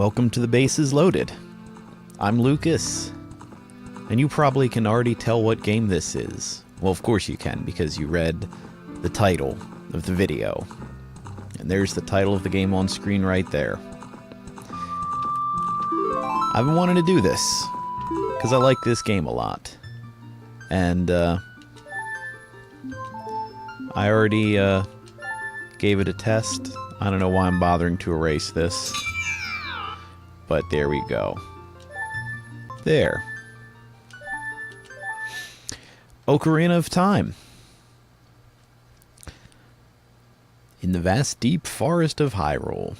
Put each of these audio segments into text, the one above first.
Welcome to the Bases Loaded. I'm Lucas, and you probably can already tell what game this is. Well, of course you can, because you read the title of the video. And there's the title of the game on screen right there. I've been wanting to do this, because I like this game a lot. And, I already, gave it a test. I don't know why I'm bothering to erase this. But there we go. There. Ocarina of Time. In the vast deep forest of Hyrule.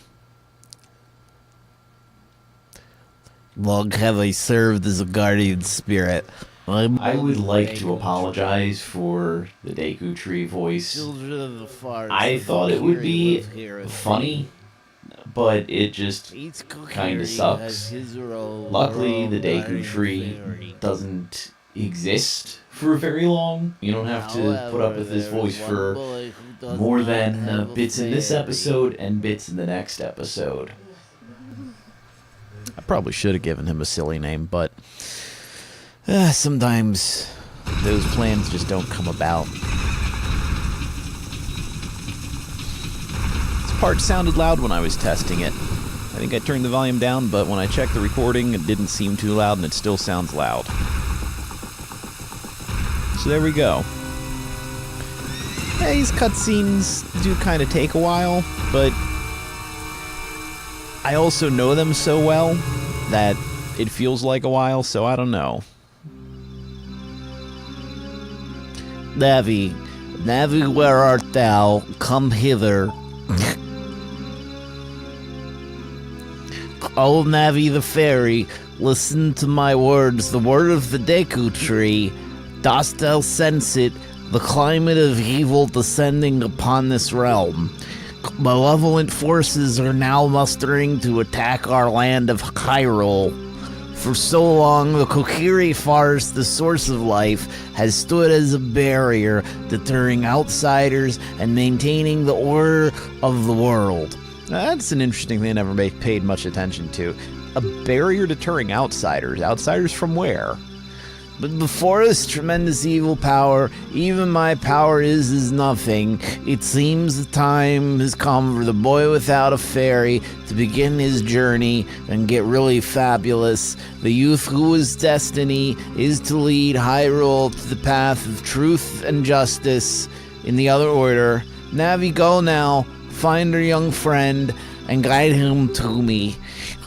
Long have I served as a guardian spirit. I would like to apologize for the Deku Tree voice. I thought it would be funny, but it just kind of sucks. Luckily, the Deku Tree doesn't exist for very long. You don't have to put up with this voice for more than bits in this episode and bits in the next episode. I probably should have given him a silly name, but sometimes those plans just don't come about. This part sounded loud when I was testing it. I think I turned the volume down, but when I checked the recording, it didn't seem too loud, and it still sounds loud. So there we go. These cutscenes do kind of take a while, but I also know them so well that it feels like a while, so I don't know. Navi, Navi, where art thou? Come hither. O Navi the fairy, listen to my words, the word of the Deku Tree. Dost thou sense it, the climate of evil descending upon this realm? Malevolent forces are now mustering to attack our land of Hyrule. For so long, the Kokiri Forest, the source of life, has stood as a barrier, deterring outsiders and maintaining the order of the world. That's an interesting thing I never paid much attention to. A barrier deterring outsiders. Outsiders from where? But before this tremendous evil power, even my power is nothing. It seems the time has come for the boy without a fairy to begin his journey and get really fabulous. The youth whose destiny is to lead Hyrule to the path of truth and justice. In the other order, Navi, go now, find our young friend, and guide him to me.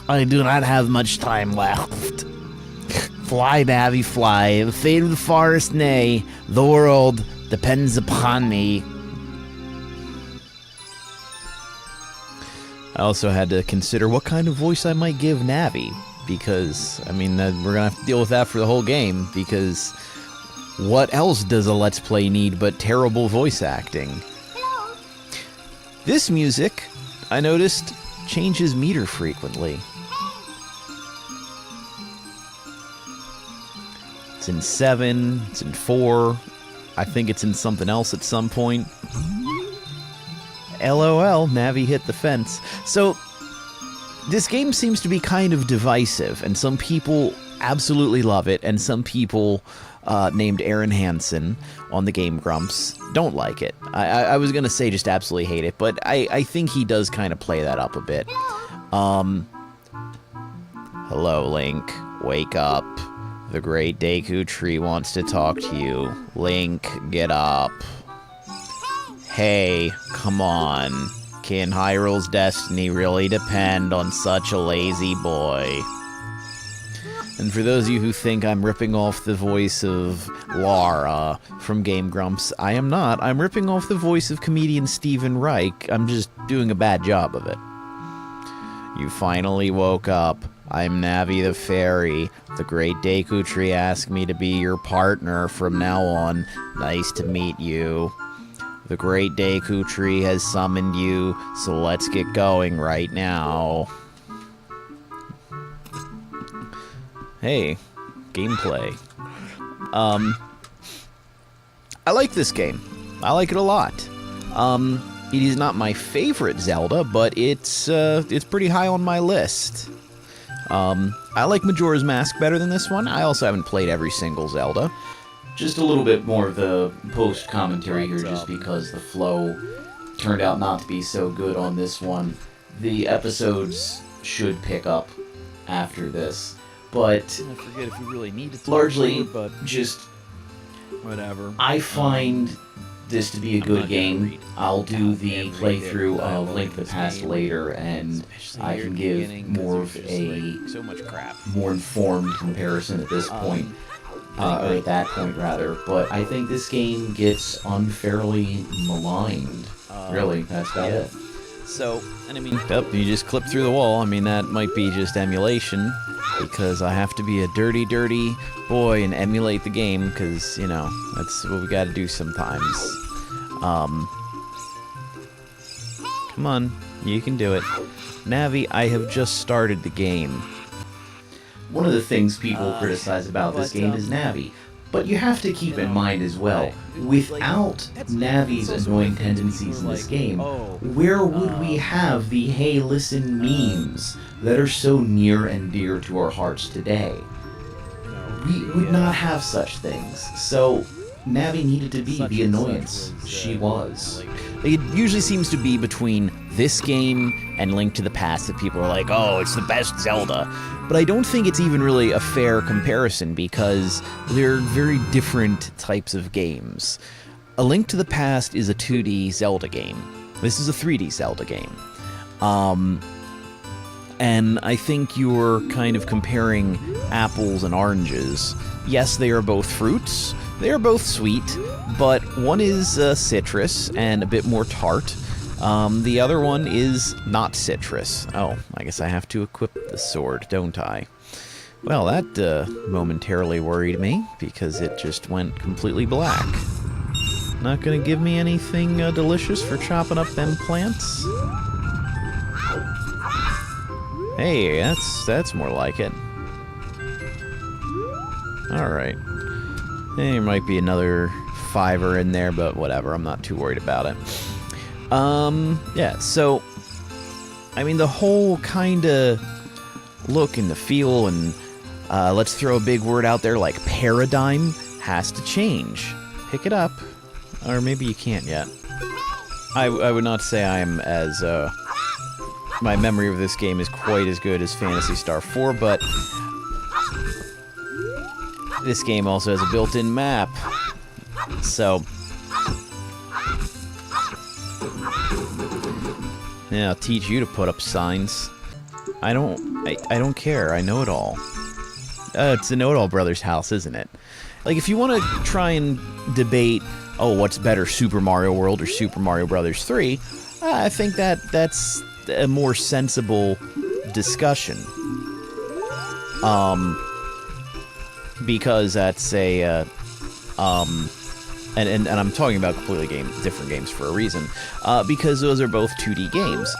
I do not have much time left. Fly, Navi, fly. The fate of the forest, nay, the world depends upon me. I also had to consider what kind of voice I might give Navi, because, I mean, we're gonna have to deal with that for the whole game, because what else does a Let's Play need but terrible voice acting? Hello. This music, I noticed, changes meter frequently. It's in 7, it's in 4, I think it's in something else at some point. LOL, Navi hit the fence. So, this game seems to be kind of divisive, and some people absolutely love it, and some people named Aaron Hansen on the Game Grumps don't like it. I was gonna say just absolutely hate it, but I think he does kind of play that up a bit. Hello, Link. Wake up. The great Deku Tree wants to talk to you. Link, get up. Hey, come on. Can Hyrule's destiny really depend on such a lazy boy? And for those of you who think I'm ripping off the voice of Lara from Game Grumps, I am not. I'm ripping off the voice of comedian Stephen Reich. I'm just doing a bad job of it. You finally woke up. I'm Navi the Fairy. The great Deku Tree asked me to be your partner from now on. Nice to meet you. The great Deku Tree has summoned you, so let's get going right now. Hey, gameplay. I like this game. I like it a lot. It is not my favorite Zelda, but it's pretty high on my list. I like Majora's Mask better than this one. I also haven't played every single Zelda. Just a little bit more of the post-commentary here, just because the flow turned out not to be so good on this one. The episodes should pick up after this, but I forget if you really need to talk largely, to her, but just whatever. I find this to be a good game. I'll do the playthrough of Link to the Past later, and I can give more of a so much crap. more informed comparison at this point, or at that point rather. But I think this game gets unfairly maligned. Really, that's about it. So, and I mean, Yep, you just clip through the wall. I mean, that might be just emulation, because I have to be a dirty, dirty boy and emulate the game, because, you know, that's what we gotta do sometimes. Come on, you can do it. Navi, I have just started the game. One of the things people criticize about this game is Navi. But you have to keep in mind as well, without Navi's annoying tendencies in this game, where would we have the hey listen memes that are so near and dear to our hearts today? We would not have such things, so Navi needed to be the annoyance she was. It usually seems to be between this game and Link to the Past that people are like, oh, it's the best Zelda. But I don't think it's even really a fair comparison, because they're very different types of games. A Link to the Past is a 2D Zelda game. This is a 3D Zelda game. And I think you're kind of comparing apples and oranges. Yes, they are both fruits. They are both sweet, but one is citrus and a bit more tart. The other one is not citrus. Oh, I guess I have to equip the sword, don't I? Well, that momentarily worried me, because it just went completely black. Not gonna give me anything delicious for chopping up them plants? Hey, that's more like it. Alright. There might be another $5 in there, but whatever, I'm not too worried about it. Yeah, so, I mean, the whole kinda look and the feel, and let's throw a big word out there like paradigm, has to change. Pick it up. Or maybe you can't yet. I would not say I'm as, my memory of this game is quite as good as Phantasy Star 4, but this game also has a built-in map. So, yeah, I'll teach you to put up signs. I don't care. I know it all. It's the Know-It-All Brothers house, isn't it? Like, if you want to try and debate, oh, what's better, Super Mario World or Super Mario Brothers 3, I think that's a more sensible discussion. Because that's a, and I'm talking about completely different games for a reason, because those are both 2D games.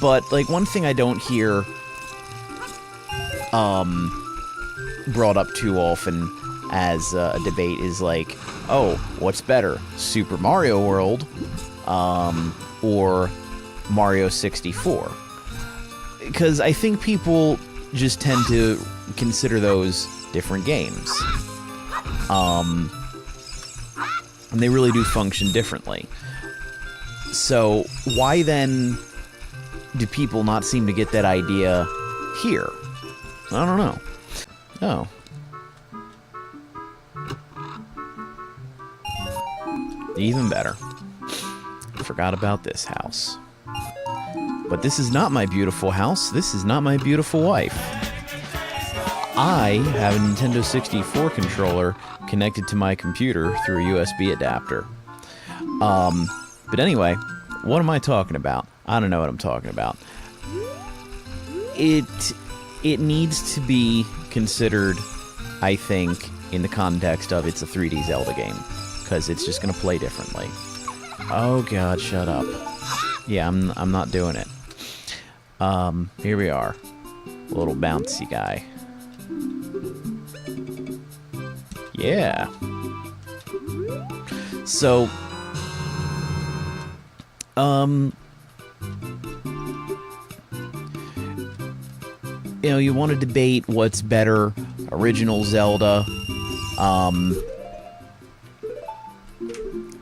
But, like, one thing I don't hear, brought up too often as a debate is like, oh, what's better, Super Mario World, or Mario 64? Because I think people just tend to consider those different games. And they really do function differently. So, why then do people not seem to get that idea here? I don't know. Oh. Even better. Forgot about this house. But this is not my beautiful house. This is not my beautiful wife. I have a Nintendo 64 controller connected to my computer through a USB adapter. But anyway, what am I talking about? I don't know what I'm talking about. It needs to be considered, I think, in the context of it's a 3D Zelda game, because it's just going to play differently. Oh god, shut up. Yeah, I'm not doing it. Here we are. Little bouncy guy. Yeah. So, you want to debate what's better, original Zelda,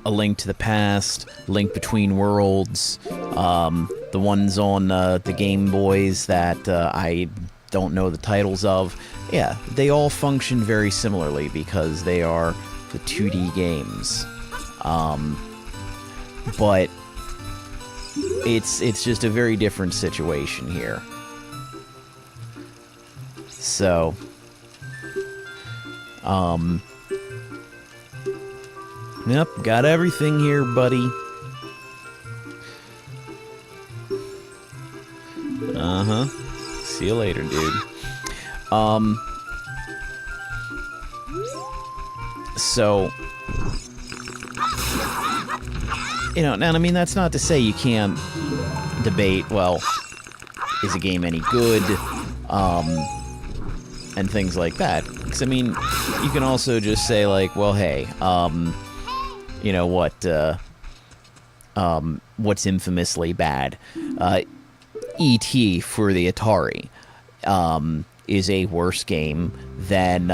A Link to the Past, Link Between Worlds, the ones on the Game Boys that I don't know the titles of. Yeah, they all function very similarly because they are the 2D games. But it's just a very different situation here. So, yep, got everything here, buddy. Uh-huh. See you later, dude. So, and I mean, that's not to say you can't debate, well, is a game any good, and things like that. Because, I mean, you can also just say, like, well, hey, what's infamously bad? E.T. for the Atari is a worse game than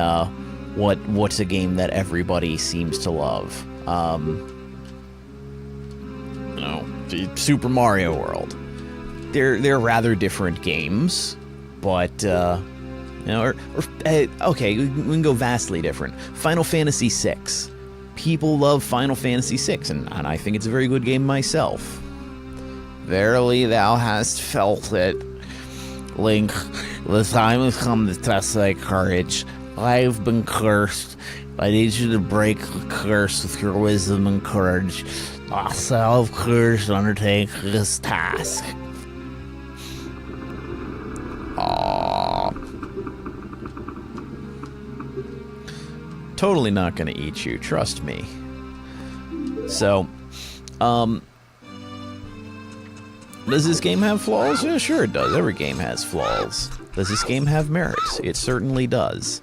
what's a game that everybody seems to love. Super Mario World. They're rather different games, but okay, we can go vastly different. Final Fantasy VI. People love Final Fantasy VI, and I think it's a very good game myself. Verily thou hast felt it, Link. The time has come to test thy courage. I've been cursed. I need you to break the curse with your wisdom and courage. Thou of courage to undertake this task. Aww. Totally not gonna eat you, trust me. So, does this game have flaws? Yeah, sure it does. Every game has flaws. Does this game have merits? It certainly does.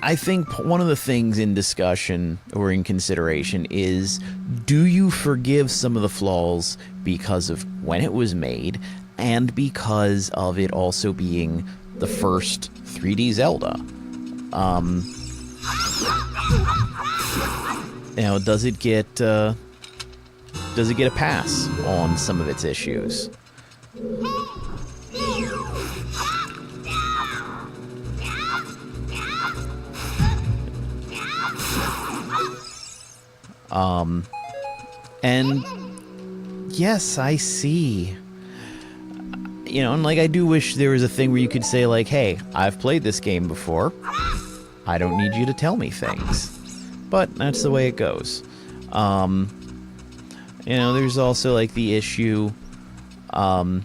I think one of the things in discussion or in consideration is, do you forgive some of the flaws because of when it was made and because of it also being the first 3D Zelda? Does it get a pass on some of its issues? And yes, I see. And like, I do wish there was a thing where you could say, like, hey, I've played this game before. I don't need you to tell me things. But that's the way it goes. There's also, like, the issue of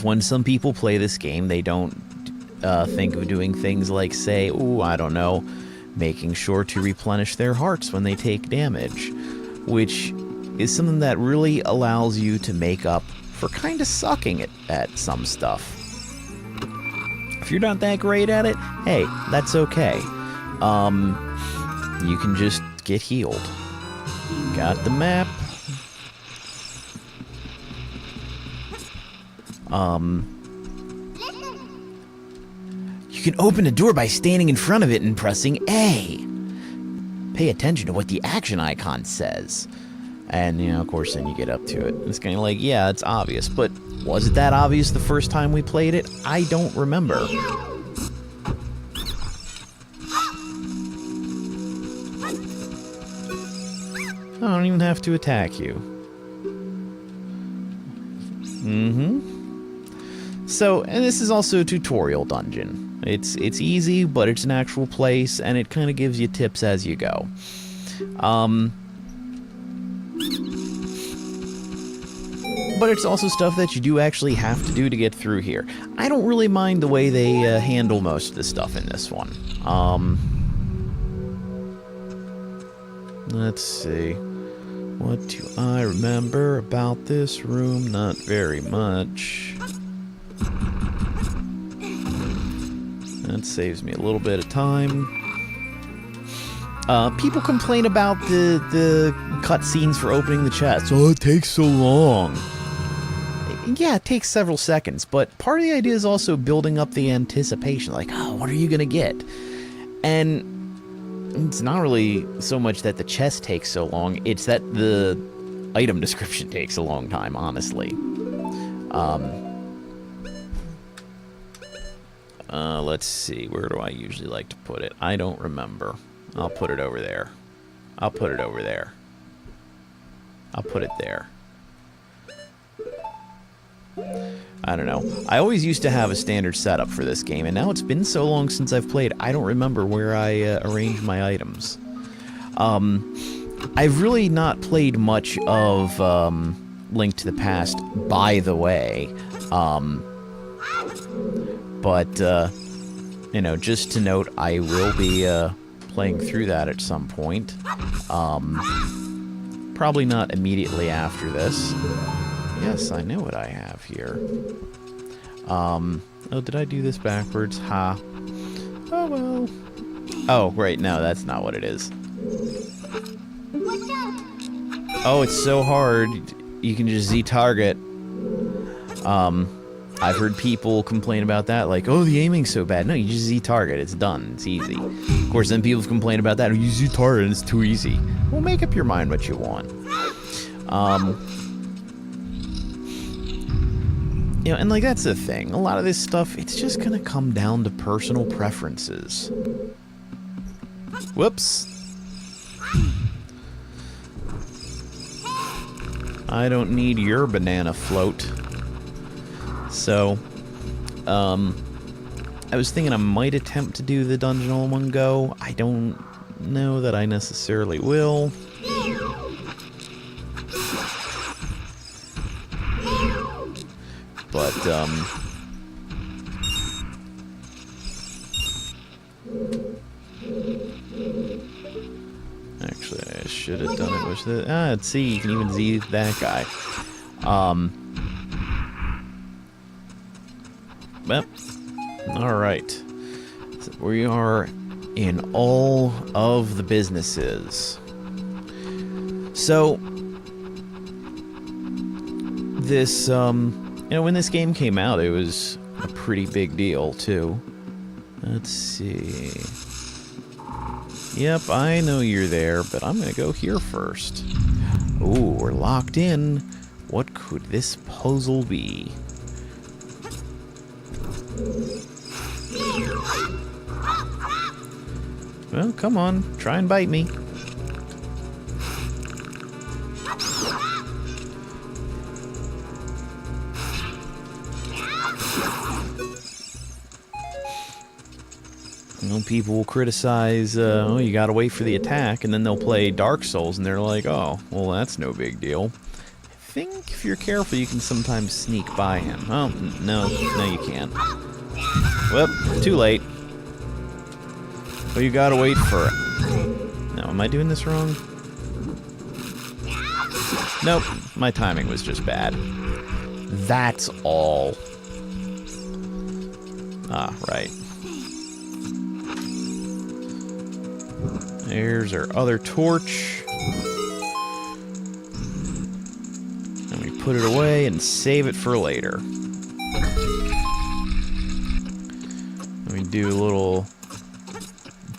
when some people play this game, they don't think of doing things like, say, I don't know, making sure to replenish their hearts when they take damage, which is something that really allows you to make up for kind of sucking at some stuff. If you're not that great at it, hey, that's okay. You can just get healed. Got the map. You can open a door by standing in front of it and pressing A. Pay attention to what the action icon says. And, of course, then you get up to it. It's kind of like, yeah, it's obvious. But was it that obvious the first time we played it? I don't remember. I don't even have to attack you. So, and this is also a tutorial dungeon. It's easy, but it's an actual place, and it kind of gives you tips as you go. But it's also stuff that you do actually have to do to get through here. I don't really mind the way they handle most of the stuff in this one. Let's see. What do I remember about this room? Not very much. That saves me a little bit of time. People complain about the cutscenes for opening the chest. Oh, it takes so long. yeah, it takes several seconds, but part of the idea is also building up the anticipation. Like, oh, what are you gonna get? And it's not really so much that the chest takes so long, it's that the item description takes a long time, honestly. Let's see, where do I usually like to put it? I don't remember. I'll put it over there. I'll put it over there. I'll put it there. I don't know. I always used to have a standard setup for this game, and now it's been so long since I've played, I don't remember where I arrange my items. I've really not played much of Link to the Past, by the way. But, you know, just to note, I will be playing through that at some point. Probably not immediately after this. Yes, I know what I have here. Oh, did I do this backwards? Ha. Oh, well. Oh, right, no, that's not what it is. Oh, it's so hard. You can just Z-target. I've heard people complain about that, like, oh, the aiming's so bad. No, you just Z-target, it's done, it's easy. Of course, then people complain about that, oh, you Z-target, it's too easy. Well, make up your mind what you want. You know, and like, that's the thing. A lot of this stuff, it's just gonna come down to personal preferences. Whoops. I don't need your banana float. So, I was thinking I might attempt to do the dungeon all in one go. I don't know that I necessarily will. But, actually, I should have done it with the... let's see, you can even Z that guy. Well, alright. So we are in all of the businesses. So, this, you know, when this game came out, it was a pretty big deal, too. Let's see. Yep, I know you're there, but I'm gonna go here first. Ooh, we're locked in. What could this puzzle be? Well, come on, try and bite me. You know, people will criticize, oh, you gotta wait for the attack, and then they'll play Dark Souls, and they're like, oh, well, that's no big deal. I think if you're careful, you can sometimes sneak by him. Oh, no, you can't. Whoop, too late. Well, you gotta wait for it. Now, am I doing this wrong? Nope, my timing was just bad. That's all. Ah, right. There's our other torch. And we put it away and save it for later. And we do a little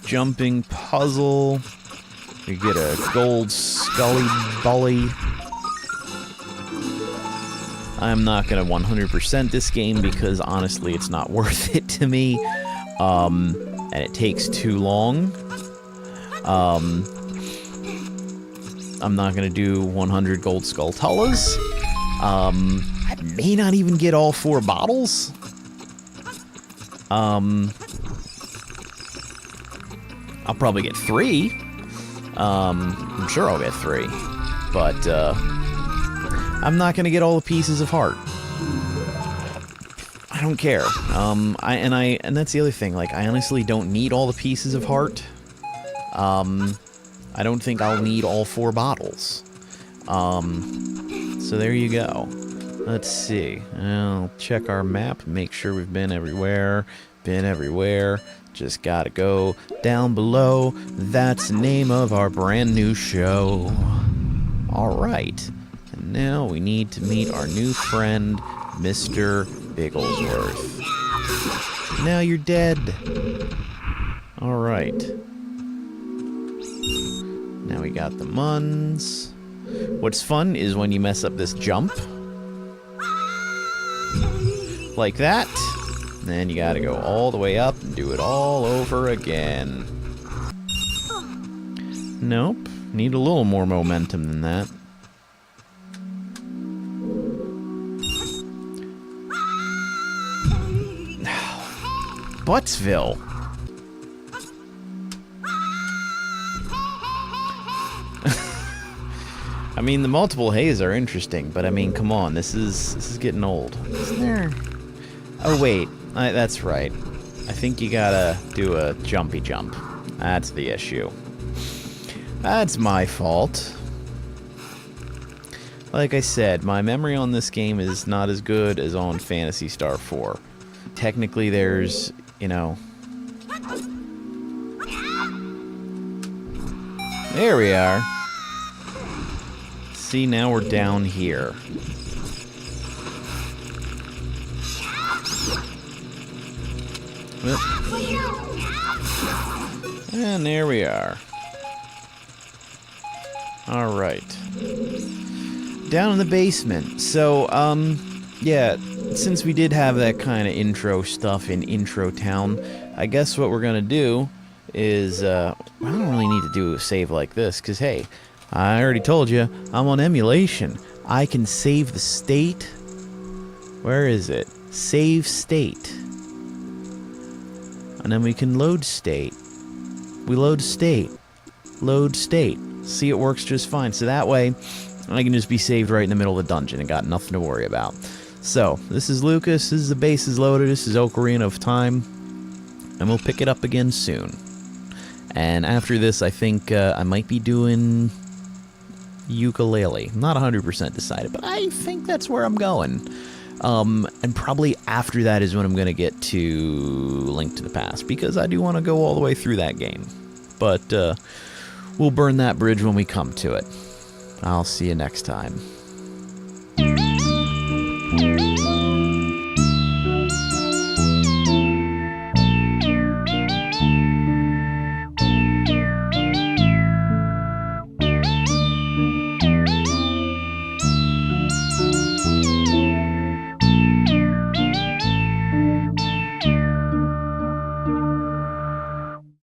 jumping puzzle. We get a gold scully bully. I'm not going to 100% this game because honestly it's not worth it to me. And it takes too long. I'm not going to do 100 gold skulltulas. I may not even get all 4 bottles. I'll probably get 3. I'm sure I'll get 3. But, I'm not going to get all the pieces of heart. I don't care. And that's the other thing. Like, I honestly don't need all the pieces of heart. I don't think I'll need all 4 bottles. So there you go. Let's see. I'll check our map, make sure we've been everywhere. Been everywhere. Just gotta go down below. That's the name of our brand new show. Alright. And Now we need to meet our new friend, Mr. Bigglesworth. Now you're dead. Alright. Now we got the Muns. What's fun is when you mess up this jump. Like that. Then you gotta go all the way up and do it all over again. Nope. Need a little more momentum than that. Buttsville. I mean, the multiple haze are interesting, but I mean, come on, this is getting old. Isn't there? Oh wait, that's right. I think you gotta do a jumpy jump. That's the issue. That's my fault. Like I said, my memory on this game is not as good as on Phantasy Star 4. Technically, there's, you know... There we are. See, now we're down here. And there we are. Alright. Down in the basement. So, yeah, since we did have that kind of intro stuff in Intro Town, I guess what we're gonna do is, I don't really need to do a save like this, because, hey, I already told you, I'm on emulation. I can save the state. Where is it? Save state. And then we can load state. We load state. Load state. See, it works just fine. So that way, I can just be saved right in the middle of the dungeon and got nothing to worry about. So, this is Lucas. This is the base is loaded. This is Ocarina of Time. And we'll pick it up again soon. And after this, I think I might be doing ukulele. Not 100% decided, but I think that's where I'm going. And probably after that is when I'm going to get to Link to the Past, because I do want to go all the way through that game. But we'll burn that bridge when we come to it. I'll see you next time.